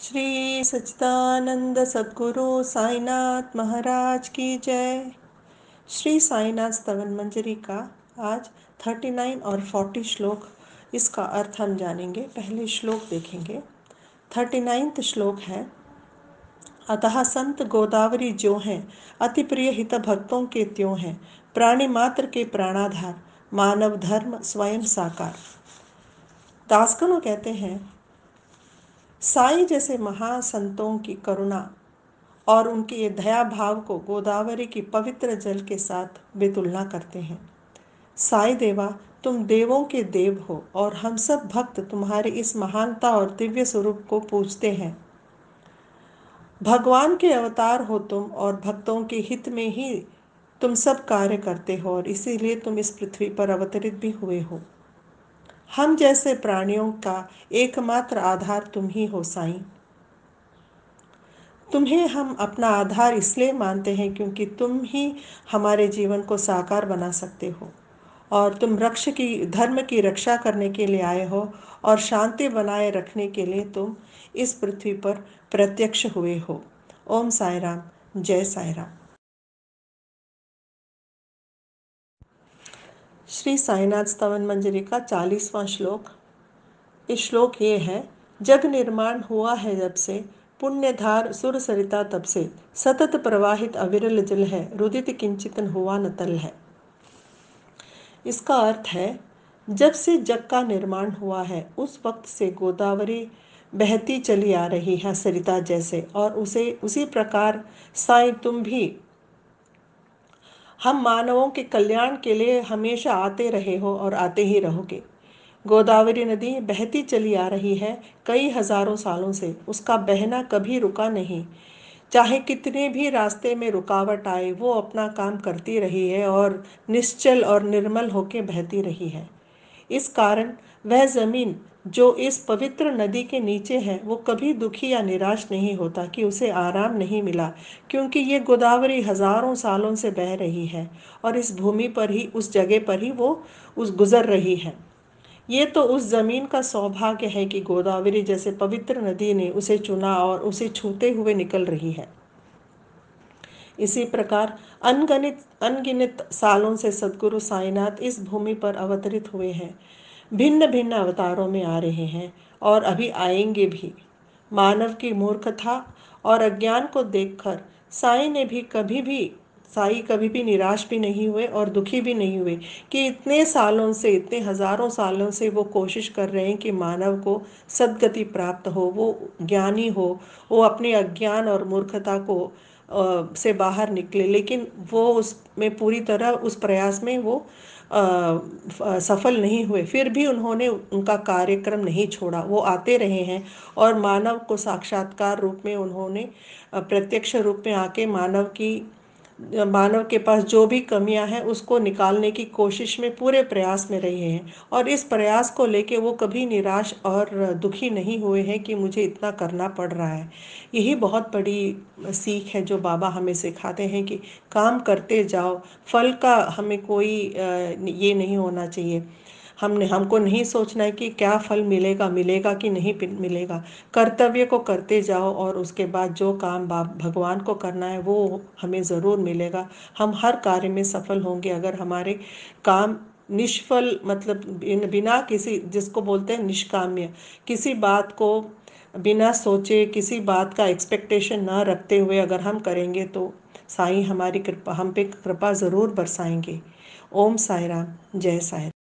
श्री सच्चिदानंद सद्गुरु साईनाथ महाराज की जय। श्री साईनाथ स्तवन मंजरी का आज 39 और 40 श्लोक, इसका अर्थ हम जानेंगे। पहले श्लोक देखेंगे। 39वां श्लोक है, अतः संत गोदावरी जो हैं अति प्रिय हित भक्तों के त्यों हैं, प्राणी मात्र के प्राणाधार, मानव धर्म स्वयं साकार। दासगणों कहते हैं, साईं जैसे महासंतों की करुणा और उनके दया भाव को गोदावरी की पवित्र जल के साथ वे तुलना करते हैं। साईं देवा, तुम देवों के देव हो और हम सब भक्त तुम्हारे इस महानता और दिव्य स्वरूप को पूजते हैं। भगवान के अवतार हो तुम और भक्तों के हित में ही तुम सब कार्य करते हो और इसीलिए तुम इस पृथ्वी पर अवतरित भी हुए हो। हम जैसे प्राणियों का एकमात्र आधार तुम ही हो साईं। तुम्हें हम अपना आधार इसलिए मानते हैं क्योंकि तुम ही हमारे जीवन को साकार बना सकते हो और तुम धर्म की रक्षा करने के लिए आए हो और शांति बनाए रखने के लिए तुम इस पृथ्वी पर प्रत्यक्ष हुए हो। ओम साई राम, जय साई राम। श्री साईनाथ स्तवन मंजरी का 40वां श्लोक। इस श्लोक ये है, जग निर्माण हुआ है जब से, पुण्यधार सुर सरिता तब से, सतत प्रवाहित अविरल जल है, रुदित किंचितन हुआ न तल है। इसका अर्थ है, जब से जग का निर्माण हुआ है उस वक्त से गोदावरी बहती चली आ रही है सरिता जैसे, और उसी प्रकार साईं तुम भी हम मानवों के कल्याण के लिए हमेशा आते रहे हो और आते ही रहोगे। गोदावरी नदी बहती चली आ रही है कई हजारों सालों से, उसका बहना कभी रुका नहीं। चाहे कितने भी रास्ते में रुकावट आए, वो अपना काम करती रही है और निश्चल और निर्मल होकर बहती रही है। इस कारण वह जमीन जो इस पवित्र नदी के नीचे है वो कभी दुखी या निराश नहीं होता कि उसे आराम नहीं मिला, क्योंकि ये गोदावरी हजारों सालों से बह रही है और इस भूमि पर ही, उस जगह पर ही वो गुजर रही है। ये तो उस जमीन का सौभाग्य है कि गोदावरी जैसे पवित्र नदी ने उसे चुना और उसे छूते हुए निकल रही है। इसी प्रकार अनगिनत सालों से सद्गुरु साईनाथ इस भूमि पर अवतरित हुए हैं, भिन्न भिन्न अवतारों में आ रहे हैं और अभी आएंगे भी। मानव की मूर्खता और अज्ञान को देखकर साईं कभी भी निराश भी नहीं हुए और दुखी भी नहीं हुए कि इतने हजारों सालों से वो कोशिश कर रहे हैं कि मानव को सद्गति प्राप्त हो, वो ज्ञानी हो, वो अपने अज्ञान और मूर्खता को से बाहर निकले, लेकिन वो उसमें पूरी तरह उस प्रयास में वो सफल नहीं हुए। फिर भी उन्होंने उनका कार्यक्रम नहीं छोड़ा, वो आते रहे हैं और मानव को साक्षात्कार रूप में उन्होंने प्रत्यक्ष रूप में आके मानव के पास जो भी कमियां हैं उसको निकालने की कोशिश में पूरे प्रयास में रहे हैं और इस प्रयास को लेके वो कभी निराश और दुखी नहीं हुए हैं कि मुझे इतना करना पड़ रहा है। यही बहुत बड़ी सीख है जो बाबा हमें सिखाते हैं कि काम करते जाओ, फल का हमें कोई ये नहीं होना चाहिए। हमको नहीं सोचना है कि क्या फल मिलेगा कि नहीं मिलेगा। कर्तव्य को करते जाओ और उसके बाद जो काम भगवान को करना है वो हमें ज़रूर मिलेगा। हम हर कार्य में सफल होंगे अगर हमारे काम निष्फल, मतलब बिना किसी, जिसको बोलते हैं निष्काम्य, किसी बात को बिना सोचे, किसी बात का एक्सपेक्टेशन ना रखते हुए अगर हम करेंगे तो साईं हमारी कृपा, हम पे कृपा ज़रूर बरसाएंगे। ओम साई राम, जय साई राम।